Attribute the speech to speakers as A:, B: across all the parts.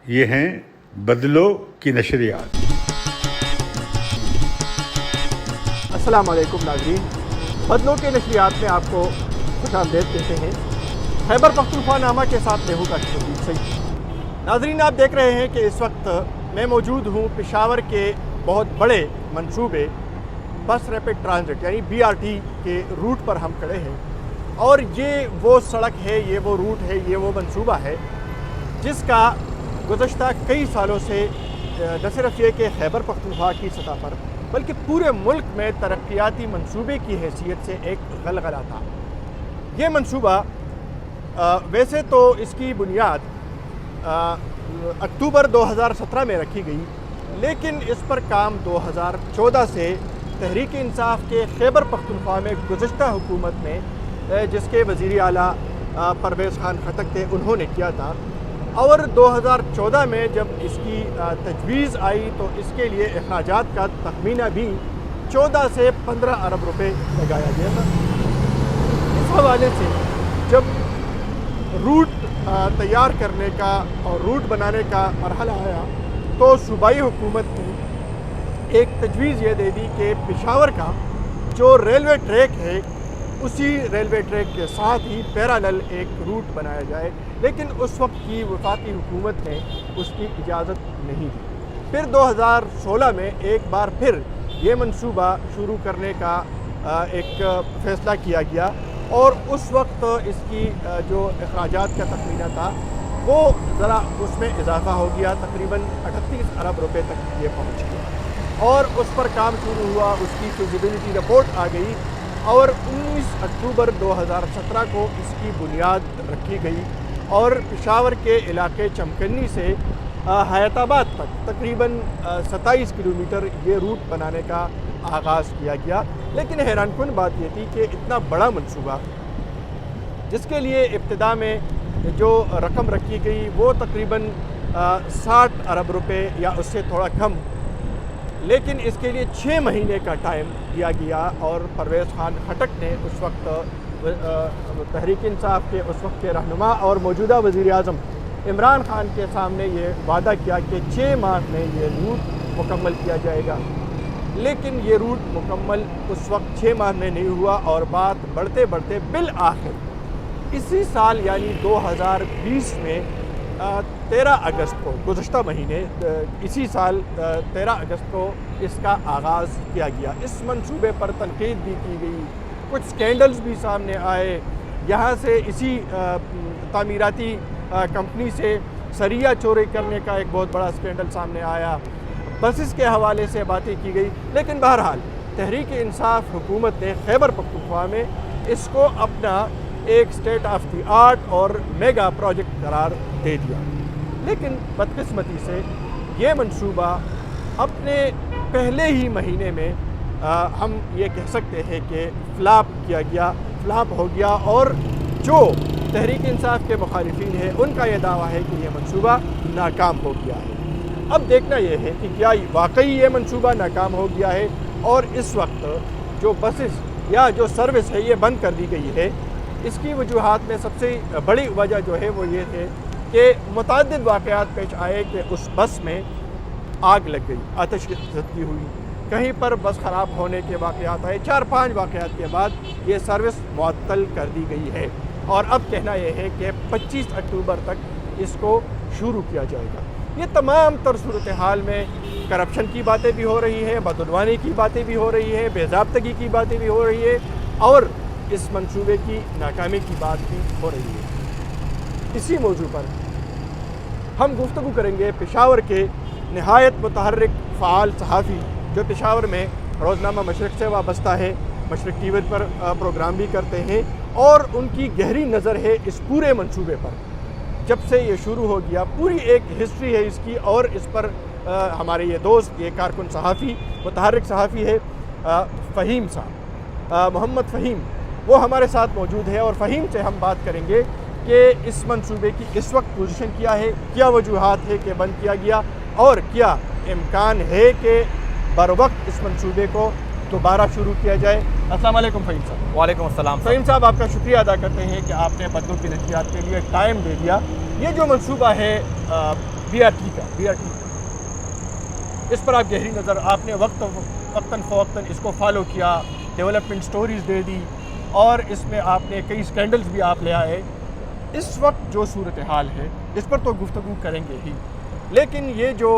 A: یہ ہیں بدلو کی نشریات۔
B: السلام علیکم ناظرین، بدلو کے نشریات میں آپ کو خوش آمدید کہتے ہیں۔ خیبر پختونخوا نامہ کے ساتھ میں ہوں کاشف الدین سعید۔ ناظرین، آپ دیکھ رہے ہیں کہ اس وقت میں موجود ہوں پشاور کے بہت بڑے منصوبے بس ریپڈ ٹرانزٹ یعنی BRT کے روٹ پر ہم کھڑے ہیں، اور یہ وہ سڑک ہے، یہ وہ روٹ ہے، یہ وہ منصوبہ ہے جس کا گزشتہ کئی سالوں سے نہ صرف یہ کہ خیبر پختونخوا کی سطح پر بلکہ پورے ملک میں ترقیاتی منصوبے کی حیثیت سے ایک غلغلہ تھا۔ یہ منصوبہ ویسے تو اس کی بنیاد اکتوبر 2017 میں رکھی گئی، لیکن اس پر کام 2014 سے تحریک انصاف کے خیبر پختونخوا میں گزشتہ حکومت میں جس کے وزیر اعلیٰ پرویز خان خٹک تھے انہوں نے کیا تھا، اور 2014 میں جب اس کی تجویز آئی تو اس کے لیے اخراجات کا تخمینہ بھی 14 سے 15 ارب روپے لگایا گیا تھا۔ اس حوالے سے جب روٹ تیار کرنے کا اور روٹ بنانے کا مرحلہ آیا تو صوبائی حکومت نے ایک تجویز یہ دے دی کہ پشاور کا جو ریلوے ٹریک ہے اسی ریلوے ٹریک کے ساتھ ہی پیرالل ایک روٹ بنایا جائے، لیکن اس وقت کی وفاقی حکومت نے اس کی اجازت نہیں دی۔ پھر 2016 میں ایک بار پھر یہ منصوبہ شروع کرنے کا ایک فیصلہ کیا گیا، اور اس وقت اس کی جو اخراجات کا تخمینہ تھا وہ ذرا اس میں اضافہ ہو گیا، تقریباً 38 ارب روپے تک یہ پہنچ گیا، اور اس پر کام شروع ہوا، اس کی فیزیبلٹی رپورٹ آ گئی، اور 19 اکتوبر 2017 کو اس کی بنیاد رکھی گئی، اور پشاور کے علاقے چمکنی سے حیات آباد تک تقریباً 27 کلومیٹر یہ روٹ بنانے کا آغاز کیا گیا۔ لیکن حیران کن بات یہ تھی کہ اتنا بڑا منصوبہ جس کے لیے ابتدا میں جو رقم رکھی گئی وہ تقریباً 60 ارب روپے یا اس سے تھوڑا کم، لیکن اس کے لیے 6 مہینے کا ٹائم دیا گیا، اور پرویز خان خٹک نے اس وقت تحریک انصاف کے اس وقت کے رہنما اور موجودہ وزیر اعظم عمران خان کے سامنے یہ وعدہ کیا کہ 6 ماہ میں یہ روٹ مکمل کیا جائے گا، لیکن یہ روٹ مکمل اس وقت 6 ماہ میں نہیں ہوا، اور بات بڑھتے بڑھتے بالآخر اسی سال یعنی 2020 میں 13 اگست کو گزشتہ مہینے اسی سال 13 اگست کو اس کا آغاز کیا گیا۔ اس منصوبے پر تنقید بھی کی گئی، کچھ سکینڈلز بھی سامنے آئے، یہاں سے اسی تعمیراتی کمپنی سے سریہ چوری کرنے کا ایک بہت بڑا سکینڈل سامنے آیا، بسز کے حوالے سے باتیں کی گئی، لیکن بہرحال تحریک انصاف حکومت نے خیبر پختونخوا میں اس کو اپنا ایک اسٹیٹ آف دی آرٹ اور میگا پروجیکٹ قرار دے دیا۔ لیکن بدقسمتی سے یہ منصوبہ اپنے پہلے ہی مہینے میں ہم یہ کہہ سکتے ہیں کہ فلاپ ہو گیا، اور جو تحریک انصاف کے مخالفین ہیں ان کا یہ دعویٰ ہے کہ یہ منصوبہ ناکام ہو گیا ہے۔ اب دیکھنا یہ ہے کہ کیا واقعی یہ منصوبہ ناکام ہو گیا ہے، اور اس وقت جو بسز یا جو سروس ہے یہ بند کر دی گئی ہے۔ اس کی وجوہات میں سب سے بڑی وجہ جو ہے وہ یہ ہے کہ متعدد واقعات پیش آئے کہ اس بس میں آگ لگ گئی، آتش زدگی ہوئی، کہیں پر بس خراب ہونے کے واقعات آئے، 4-5 واقعات کے بعد یہ سروس معطل کر دی گئی ہے، اور اب کہنا یہ ہے کہ 25 اکتوبر تک اس کو شروع کیا جائے گا۔ یہ تمام تر صورتحال میں کرپشن کی باتیں بھی ہو رہی ہے، بدعنوانی کی باتیں بھی ہو رہی ہے، بے ضابطگی کی باتیں بھی ہو رہی ہے، اور اس منصوبے کی ناکامی کی بات بھی ہو رہی ہے۔ اسی موضوع پر ہم گفتگو کریں گے پشاور کے نہایت متحرک فعال صحافی جو پشاور میں روزنامہ مشرق سے وابستہ ہے، مشرق ٹی وی پر پروگرام بھی کرتے ہیں، اور ان کی گہری نظر ہے اس پورے منصوبے پر۔ جب سے یہ شروع ہو گیا پوری ایک ہسٹری ہے اس کی، اور اس پر ہمارے یہ دوست، یہ کارکن صحافی، متحرک صحافی ہے فہیم صاحب، محمد فہیم، وہ ہمارے ساتھ موجود ہے، اور فہیم سے ہم بات کریں گے کہ اس منصوبے کی اس وقت پوزیشن کیا ہے، کیا وجوہات ہے کہ بند کیا گیا، اور کیا امکان ہے کہ بروقت اس منصوبے کو دوبارہ شروع کیا جائے۔ السلام علیکم فہیم صاحب۔
C: وعلیکم السلام۔
B: فہیم صاحب، آپ کا شکریہ ادا کرتے ہیں کہ آپ نے بدلو کی نشریات کے لیے ٹائم دے دیا۔ یہ جو منصوبہ ہے BRT का इस पर आप गहरी नज़र, आपने वक्तन फ़वक्तन इसको फॉलो किया, डेवलपमेंट स्टोरीज़ दे दी और इसमें आपने कई स्कैंडल्स भी आप ले आए। इस वक्त जो सूरत हाल है इस पर तो गुफ्तगू करेंगे ही, लेकिन ये जो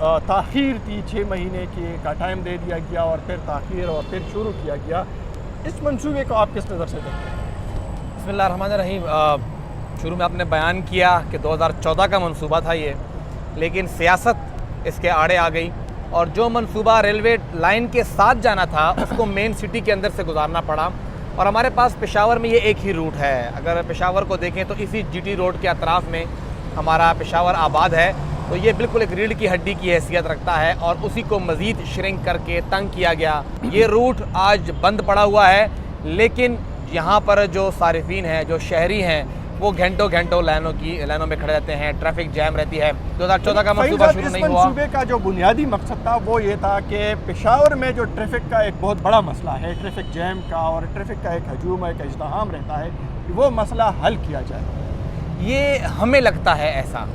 B: ताख़ीर थी 6 महीने का टाइम दे दिया गया और फिर ताख़ीर और फिर शुरू किया गया, इस मंसूबे को आप किस नज़र से देखते हैं?
C: बिस्मिल्लाहिर्रहमानिर्रहीम। शुरू में आपने बयान किया कि 2014 का मंसूबा था ये, लेकिन सियासत इसके आड़े आ गई और जो मंसूबा रेलवे लाइन के साथ जाना था उसको मेन सिटी के अंदर से गुजारना पड़ा। और हमारे पास पेशावर में ये एक ही रूट है। अगर पेशावर को देखें तो इसी GT रोड के अतराफ़ में हमारा पेशावर आबाद है, तो ये बिल्कुल एक रीढ़ की हड्डी की हैसियत रखता है और उसी को मज़ीद श्रिंक करके तंग किया गया। ये रूट आज बंद पड़ा हुआ है, लेकिन यहाँ पर जो सारिफीन हैं, जो शहरी हैं, वो घंटों लाइनों में खड़े रहते हैं, ट्रैफिक जैम रहती है। 2014 का मंसूबा शुरू नहीं हुआ।
B: मंसूबे का जो बुनियादी मकसद था वो ये था कि पेशावर में जो ट्रैफिक का एक बहुत बड़ा मसला है, ट्रैफिक जैम का और ट्रैफिक का एक हजूम, एक इज़्दिहाम रहता है, वो मसला हल किया जाए।
C: ये हमें लगता है ऐसा,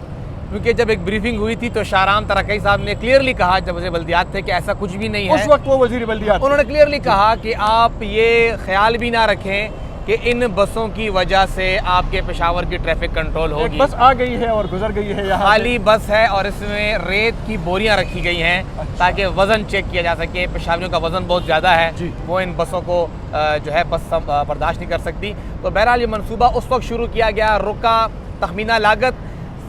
C: क्योंकि जब एक ब्रीफिंग हुई थी तो शाहराम तरक्की साहब ने क्लियरली कहा, जब वज़ीर बल्दियात थे, कि ऐसा कुछ भी नहीं है।
B: उस वक्त वो वज़ीर बल्दियात,
C: उन्होंने क्लियरली कहा कि आप ये ख्याल भी ना रखें कि इन बसों की वजह से आपके पेशावर की ट्रैफिक कंट्रोल होगी।
B: बस आ गई है और गुजर गई है, यहाँ
C: खाली बस है और इसमें रेत की बोरियां रखी गई हैं।
B: अच्छा।
C: ताकि वज़न चेक किया जा सके। पेशावरियों का वज़न बहुत ज़्यादा है, वो इन बसों को जो है बस बर्दाश्त नहीं कर सकती। तो बहरहाल ये मंसूबा उस वक्त शुरू किया गया, रुका, तखमीना लागत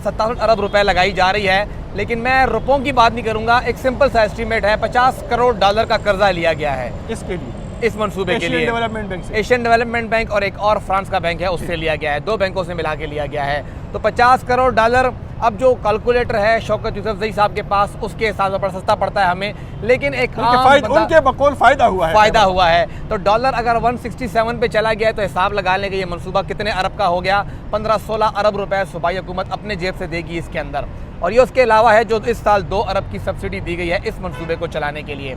C: 67 अरब रुपए लगाई जा रही है, लेकिन मैं रुपयों की बात नहीं करूँगा। एक सिंपल सा एस्टीमेट है, $50 करोड़ का कर्जा लिया गया है
B: इसके लिए,
C: इस मंसूबे के लिए।
B: डेवलपमेंट बैंक से,
C: एशियन डेवलपमेंट बैंक और एक और फ्रांस का बैंक है, उससे लिया गया है। 2 बैंकों से मिला के लिया गया है। तो $50 करोड़ अब जो कैलकुलेटर है शौकत यूसुफजई साहब के पास, उसके हिसाब से बड़ा सस्ता पड़ता है हमें, लेकिन एक
B: उनके बकौल फ़ायदा हुआ है।
C: तो डॉलर अगर 167 पे चला गया तो हिसाब लगा लें कि ये मंसूबा कितने अरब का हो गया। 15-16 अरब रुपए सूबाई हुकूमत अपने जेब से देगी इसके अंदर। और ये उसके अलावा है जो इस साल 2 अरब की सब्सिडी दी गई है इस मंसूबे को चलाने के लिए।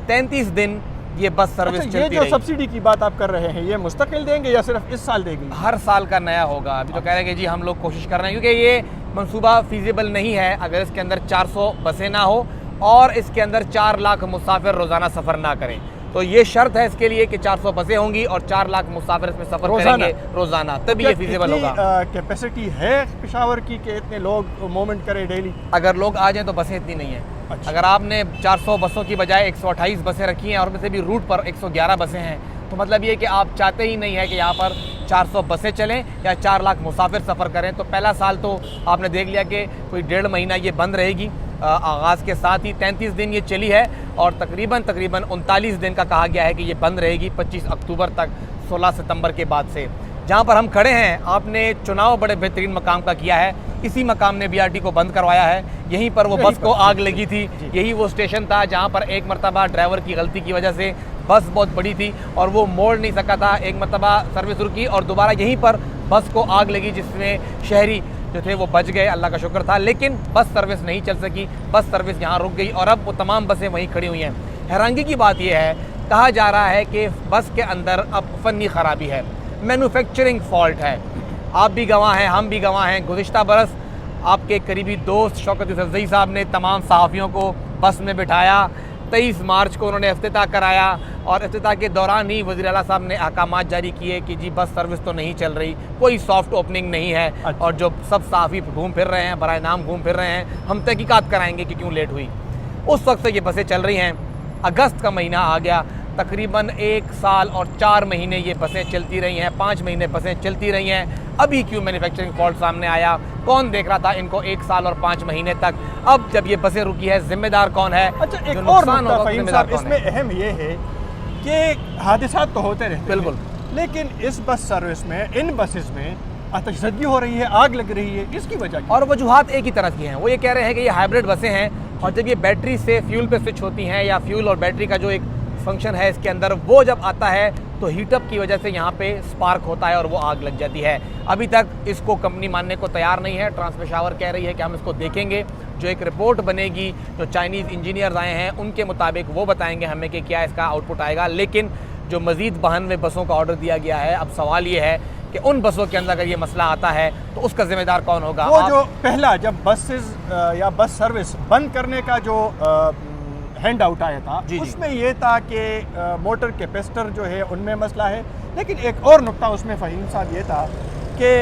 C: 33 दिन ये बस सर्विस चलती रही।
B: ये जो सब्सिडी की बात आप कर रहे हैं, ये मुस्तकिल देंगे या सिर्फ इस साल देंगे?
C: हर साल का नया होगा। अभी तो कह रहे हैं कि जी हम लोग कोशिश कर रहे हैं, क्योंकि ये मंसूबा फीजिबल नहीं है अगर इसके अंदर 400 बसें ना हो और इसके अंदर 4 लाख मुसाफिर रोज़ाना सफ़र ना करें। तो ये शर्त है इसके लिए कि 400 बसें होंगी और 4 लाख मुसाफिर इसमें सफ़र करेंगे रोज़ाना, तभी ये फीजिबल होगा।
B: कैपेसिटी है पेशावर की कि इतने लोग मूवमेंट करें डेली?
C: अगर लोग आ जाएं तो बसें इतनी नहीं है।
B: अच्छा।
C: अगर आपने 400 बसों की बजाय 128 बसें रखी हैं और उनमें से भी रूट पर 111 बसें हैं, तो मतलब ये कि आप चाहते ही नहीं है कि यहाँ पर 400 बसें चलें या 4 लाख मुसाफिर सफ़र करें। तो पहला साल तो आपने देख लिया कि कोई 1.5 महीना ये बंद रहेगी। आगाज़ के साथ ही 33 दिन ये चली है और तकरीबन 39 दिन का कहा गया है कि ये बंद रहेगी 25 अक्टूबर तक, 16 सितंबर के बाद से। जहाँ पर हम खड़े हैं, आपने चुनाव बड़े बेहतरीन मकाम का किया है। इसी मकाम ने BRT को बंद करवाया है। यहीं पर वो बस को आग लगी थी। यही वो स्टेशन था जहाँ पर एक मरतबा ड्राइवर की गलती की वजह से बस बहुत बड़ी थी और वो मोड़ नहीं सका था। एक मरतबा सर्विस रुकी और दोबारा यहीं पर बस को आग लगी, जिसमें शहरी जो थे वो बच गए, अल्लाह का शुक्र था। लेकिन बस सर्विस नहीं चल सकी, बस सर्विस यहाँ रुक गई और अब वो तमाम बसें वहीं खड़ी हुई हैं। हैरानगी की बात यह है, कहा जा रहा है कि बस के अंदर अब फ़नी ख़राबी है, मैन्युफैक्चरिंग फॉल्ट है। आप भी गवाह हैं, हम भी गवाह हैं। गुज़िश्ता बरस आपके करीबी दोस्त शौकत यूसुफजई साहब ने तमाम सहाफ़ियों को बस में बिठाया। 23 मार्च को उन्होंने इफ्तिताह कराया और इफ्तिताह के दौरान ही वज़ीर आला साहब ने अहकामात जारी किए कि जी बस सर्विस तो नहीं चल रही, कोई सॉफ्ट ओपनिंग नहीं है।
B: अच्छा। और
C: जो सब सहाफ़ी घूम फिर रहे हैं, बराए नाम घूम फिर रहे हैं, हम तहकीकात कराएंगे कि क्यों लेट हुई। उस वक्त से ये बसें चल रही हैं। अगस्त का महीना आ गया, तकरीबन 1 साल और 4 महीने ये बसें चलती रही हैं, 5 महीने बसें चलती रही हैं। अभी क्यों मैन्युफैक्चरिंग फॉल्ट सामने आया? कौन देख रहा था इनको 1 साल और 5 महीने तक? अब जब ये बसें रुकी है, जिम्मेदार कौन है?
B: अच्छा, एक और नुकता फ़हीम साहब इसमें अहम ये है कि हादसा तो होते रहते हैं,
C: बिल्कुल,
B: लेकिन इस बस सर्विस में, इन बसेस में आतिशज़दी हो रही है, आग लग रही है, इसकी वजह क्या?
C: और वजूहात एक ही तरह की हैं। वो ये कह रहे हैं कि ये हाइब्रिड बसें हैं और जब ये बैटरी से फ्यूल पे स्विच होती हैं या फ्यूल और बैटरी का जो एक फंक्शन है इसके अंदर, वो जब आता है तो हीटअप की वजह से यहाँ पे स्पार्क होता है और वो आग लग जाती है। अभी तक इसको कंपनी मानने को तैयार नहीं है। ट्रांसपेशावर कह रही है कि हम इसको देखेंगे, जो एक रिपोर्ट बनेगी, जो चाइनीज़ इंजीनियर्स आए हैं उनके मुताबिक वो बताएंगे हमें कि क्या इसका आउटपुट आएगा। लेकिन जो मज़ीद 92 बसों का ऑर्डर दिया गया है, अब सवाल ये है कि उन बसों के अंदर अगर ये मसला आता है तो उसका जिम्मेदार कौन होगा।
B: वो जो पहला जब बसेस या बस सर्विस बंद करने का जो हैंड आउट आया था,
C: जी।
B: उसमें ये था कि मोटर कैपेसिटर जो है उनमें मसला है, लेकिन एक और नुक्ता उसमें फ़हीम साहब ये था कि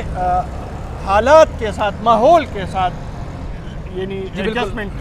B: हालात के साथ, माहौल के साथ यानी एडजस्टमेंट।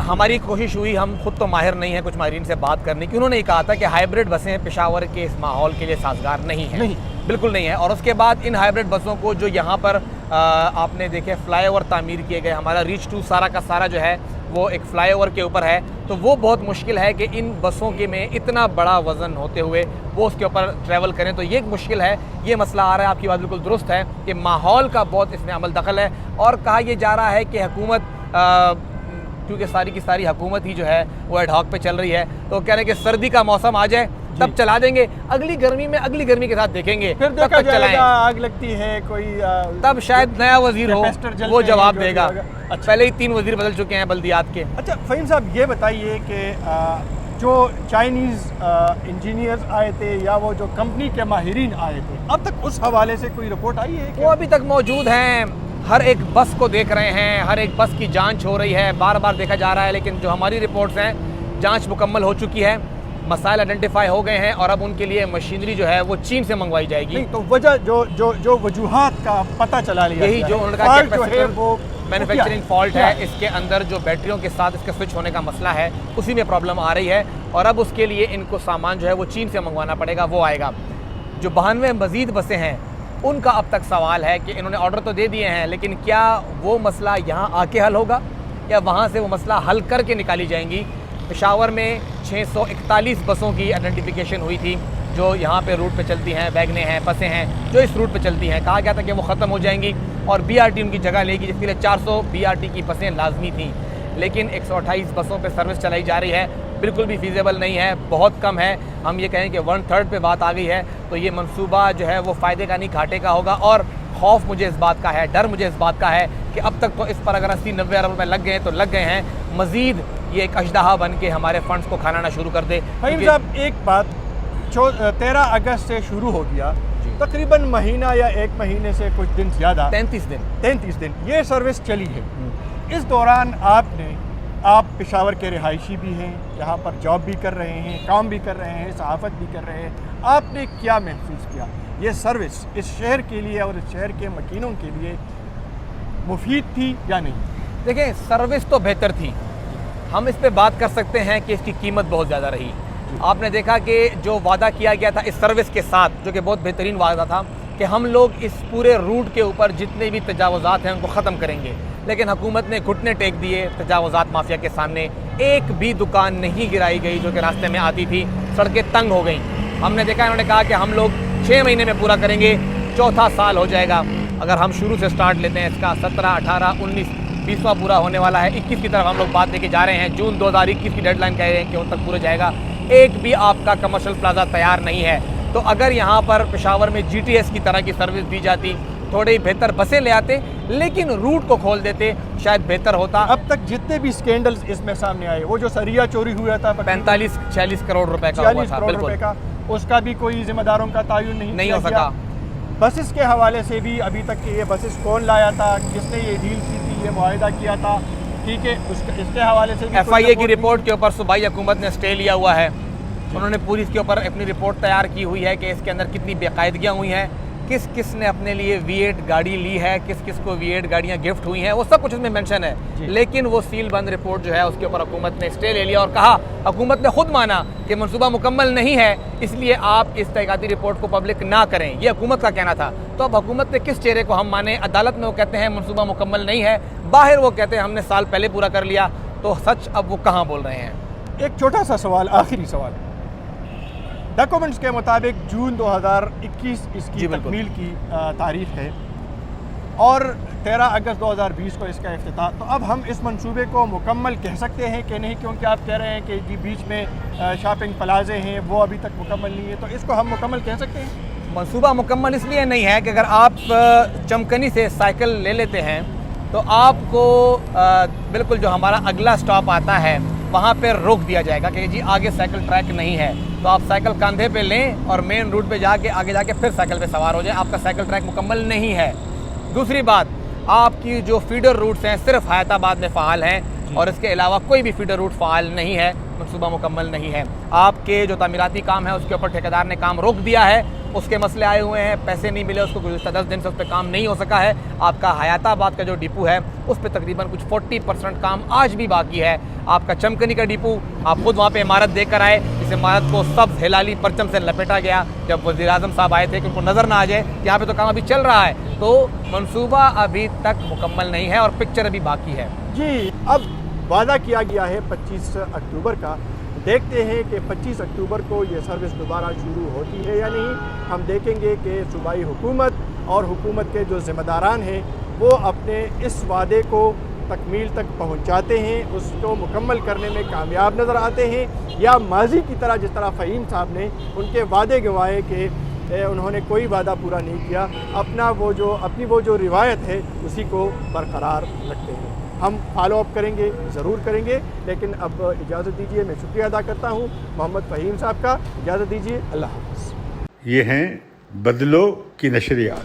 C: हमारी कोशिश हुई, हम खुद तो माहिर नहीं हैं कुछ माहिरीन से बात करने की, उन्होंने कहा था कि हाइब्रिड बसें पेशावर के इस माहौल के लिए साजगार नहीं है, बिल्कुल नहीं है। और उसके बाद इन हाइब्रिड बसों को जो यहाँ पर आपने देखे फ्लाईओवर तामीर किए गए, हमारा रीच टू सारा का सारा जो है वो एक फ्लाईओवर के ऊपर है, तो वो बहुत मुश्किल है कि इन बसों के में इतना बड़ा वज़न होते हुए वो उसके ऊपर ट्रैवल करें, तो ये एक मुश्किल है। ये मसला आ रहा है, आपकी बात बिल्कुल दुरुस्त है कि माहौल का बहुत इसमें अमल दखल है। और कहा यह जा रहा है कि हुकूमत, क्योंकि सारी की सारी हुकूमत ही जो है वो एडहॉक पे चल रही है, तो कह रहे हैं कि सर्दी का मौसम आ जाए तब चला देंगे, अगली गर्मी के साथ देखेंगे,
B: फिर
C: तब तक चलाएं,
B: आग लगती है कोई
C: तब शायद नया वजीर हो वो जवाब देगा।
B: अच्छा।
C: पहले ही 3 वजीर बदल चुके हैं बल्दियात के।
B: अच्छा फ़हीम साहब, ये बताइए कि जो चाइनीज़ इंजीनियर्स आए थे या वो जो कंपनी के माहिरीन आए थे, अब तक उस हवाले से कोई रिपोर्ट आई है?
C: वो अभी तक मौजूद हैं, हर एक बस को देख रहे हैं, हर एक बस की जांच हो रही है, बार बार देखा जा रहा है, लेकिन जो हमारी रिपोर्ट्स हैं जांच मुकम्मल हो चुकी है, मसाइल आइडेंटिफाई हो गए हैं और अब उनके लिए मशीनरी जो है वो चीन से मंगवाई जाएगी।
B: नहीं, तो वजह जो वजूहात का पता चला लिया,
C: यही जो उनका मैन्युफैक्चरिंग फॉल्ट है, इसके अंदर जो बैटरियों के साथ इसके स्विच होने का मसला है उसी में प्रॉब्लम आ रही है, और अब उसके लिए इनको सामान जो है वो चीन से मंगवाना पड़ेगा, वो आएगा। जो 92 मज़ीद बसें हैं उनका अब तक सवाल है कि इन्होंने ऑर्डर तो दे दिए हैं, लेकिन क्या वो मसला यहाँ आके हल होगा या वहाँ से वो मसला हल करके निकाली जाएंगी। पेशावर में 641 बसों की आइडेंटिफिकेशन हुई थी जो यहाँ पे रूट पे चलती हैं, वैगनें हैं, बसें हैं जो इस रूट पे चलती हैं। कहा गया था कि वो ख़त्म हो जाएंगी और बीआरटी उनकी जगह लेगी, जिसके लिए 400 बीआरटी की बसें लाजमी थी, लेकिन 128 बसों पे सर्विस चलाई जा रही है, बिल्कुल भी फीजेबल नहीं है, बहुत कम है। हम ये कहें कि 1/3 पे बात आ गई है, तो ये मंसूबा जो है वो फ़ायदे का नहीं घाटे का होगा। और खौफ मुझे इस बात का है, डर मुझे इस बात का है कि अब तक तो इस पर अगर 80-90 अरब रुपए लग गए तो लग गए हैं, मज़ीद ये एक अजदहा बन के हमारे फंड्स को खाना शुरू कर दे।
B: फ़हीम साहब, एक बात, 13 अगस्त से शुरू हो गया, तकरीबन महीना या 1 महीने से कुछ दिन ज़्यादा, 33 दिन ये सर्विस चली है। इस दौरान आप पेशावर के रिहायशी भी हैं, यहाँ पर जॉब भी कर रहे हैं, काम भी कर रहे हैं, सहाफ़त भी कर रहे हैं, आपने क्या महसूस किया? ये सर्विस इस शहर के लिए और इस शहर के मकीनों के लिए मुफीद थी या नहीं?
C: देखिए, सर्विस तो बेहतर थी, हम इस पे बात कर सकते हैं कि इसकी कीमत बहुत ज़्यादा रही। आपने देखा कि जो वादा किया गया था इस सर्विस के साथ, जो कि बहुत बेहतरीन वादा था कि हम लोग इस पूरे रूट के ऊपर जितने भी तजावुज़ात हैं उनको ख़त्म करेंगे, लेकिन हुकूमत ने घुटने टेक दिए तजावुज़ात माफिया के सामने। एक भी दुकान नहीं गिराई गई जो कि रास्ते में आती थी, सड़कें तंग हो गई। हमने देखा, इन्होंने कहा कि हम लोग 6 महीने में पूरा करेंगे, चौथा साल हो जाएगा। अगर हम शुरू से स्टार्ट लेते हैं इसका 17, 18, 19, 20वां पूरा होने वाला है, 21 की तरफ हम लोग बात लेके जा रहे हैं, जून 2021 की डेडलाइन कह रहे हैं कि उन तक पूरा जाएगा। एक भी आपका कमर्शियल प्लाजा तैयार नहीं है, तो अगर यहाँ पर पेशावर में GTS की तरह की सर्विस दी जाती, थोड़ी ही बेहतर बसें ले आते, लेकिन रूट को खोल देते, शायद बेहतर होता।
B: अब तक जितने भी स्कैंडल्स इसमें सामने आए, वो जो सरिया चोरी हुआ था
C: 45-46 करोड़ रुपए का हुआ था, बिल्कुल,
B: उसका भी कोई जिम्मेदारों का तयन नहीं
C: हो सका।
B: बसेस के हवाले से भी अभी तक ये बसेस कौन लाया था, किसने ये डील की थी, ये मुआहिदा किया था, ठीक है, इसके हवाले से भी
C: FIA की रिपोर्ट के ऊपर सूबाई हुकूमत ने स्टे लिया हुआ है। उन्होंने पूरी इसके ऊपर अपनी रिपोर्ट तैयार की हुई है कि इसके अंदर कितनी बेकायदगियाँ हुई हैं, किस किस ने अपने लिए V8 गाड़ी ली है, किस किस को V8 गाड़ियाँ गिफ्ट हुई हैं, वो सब कुछ उसमें मेंशन है। लेकिन वो सील बंद रिपोर्ट जो है उसके ऊपर हुकूमत ने स्टे ले लिया और कहा, हुकूमत ने खुद माना कि मनसूबा मुकम्मल नहीं है, इसलिए आप इस तहकीकाती रिपोर्ट को पब्लिक ना करें, ये हुकूमत का कहना था। तो अब हुकूमत ने किस चेहरे को हम माने? अदालत में वो कहते हैं मनसूबा मुकम्मल नहीं है, बाहर वो कहते हैं हमने साल पहले पूरा कर लिया, तो सच अब वो कहाँ बोल रहे हैं?
B: एक छोटा सा सवाल, आखिरी सवाल, डॉक्यूमेंट्स के मुताबिक जून 2021 इसकी तकमील की तारीख है और 13 अगस्त 2020 को इसका इफ्तिताह। तो अब हम इस मंसूबे को मुकम्मल कह सकते हैं कि नहीं, क्योंकि आप कह रहे हैं कि जी बीच में शॉपिंग प्लाजे हैं वो अभी तक मुकम्मल नहीं है, तो इसको हम मुकम्मल कह सकते हैं?
C: मंसूबा मुकम्मल इसलिए नहीं है कि अगर आप चमकनी से साइकिल ले लेते हैं तो आपको बिल्कुल जो हमारा अगला स्टॉप आता है वहाँ पे रोक दिया जाएगा कि जी आगे साइकिल ट्रैक नहीं है, तो आप साइकिल कंधे पे लें और मेन रूट पे जाके आगे जाके फिर साइकिल पे सवार हो जाए, आपका साइकिल ट्रैक मुकम्मल नहीं है। दूसरी बात, आपकी जो फीडर रूट्स हैं सिर्फ हैदराबाद में फ़ाल हैं और इसके अलावा कोई भी फीडर रूट फ़ाल नहीं है, मनसूबा मुकम्मल नहीं है। आपके जो तामीराती काम है उसके ऊपर ठेकेदार ने काम रोक दिया है, उसके मसले आए हुए हैं, पैसे नहीं मिले उसको, गुज़श्ता 10 दिन से उस पर काम नहीं हो सका है। आपका हयाताबाद का जो डिपो है उस पर तकरीबन कुछ 40% काम आज भी बाकी है। आपका चमकनी का डिपो, आप खुद वहाँ पे इमारत देख कर आए, इस इमारत को सब्ज़ हिलाली परचम से लपेटा गया जब वज़ीर-ए-आज़म साहब आए थे कि उनको नज़र ना आ जाए कि यहाँ पे तो काम अभी चल रहा है, तो मनसूबा अभी तक मुकम्मल नहीं है और पिक्चर अभी बाकी है।
B: जी, अब वादा किया गया है 25 अक्टूबर का, देखते हैं कि 25 अक्टूबर को ये सर्विस दोबारा शुरू होती है या नहीं। हम देखेंगे कि सूबाई हुकूमत और हुकूमत के जो ज़िम्मेदारान हैं वो अपने इस वादे को तकमील तक पहुंचाते हैं, उसको मुकम्मल करने में कामयाब नज़र आते हैं, या माजी की तरह जिस तरह फ़हीम साहब ने उनके वादे गवाए कि उन्होंने कोई वादा पूरा नहीं किया, अपनी वो जो रिवायत है उसी को बरकरार रखते हैं। हम फॉलो अप करेंगे, ज़रूर करेंगे, लेकिन अब इजाज़त दीजिए, मैं शुक्रिया अदा करता हूँ मोहम्मद फ़हीम साहब का। इजाज़त दीजिए, अल्लाह हाफ़िज़।
A: ये हैं बदलो की नशरियात।